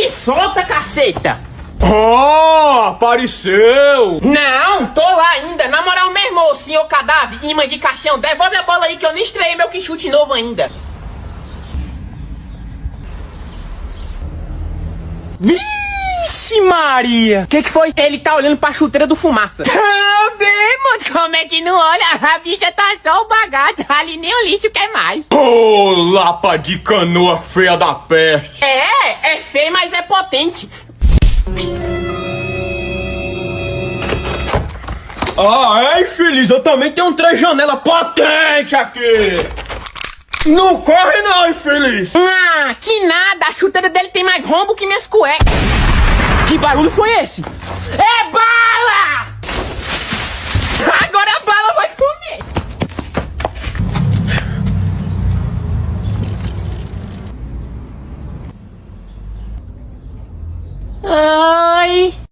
Me solta, caceta! Oh, apareceu! Não, tô lá ainda. Na moral mesmo, ô senhor cadáver, imã de caixão, devolve a bola aí que eu nem estreiei meu quichute novo ainda. Vixe Maria! Que foi? Ele tá olhando pra chuteira do Fumaça. Tá bem, mano. Como é que não olha? A bicha tá só o bagaço. Ali nem o lixo quer mais. Ô, lapa de canoa feia da peste! É feio, mas é potente. Ah, é, infeliz, eu também tenho um três-janela potente aqui! Não corre não, infeliz! Ah, que nada. A chuteira dele tem mais rombo que minhas cuecas. Que barulho foi esse? É bala! Agora a bala vai comer. Ai...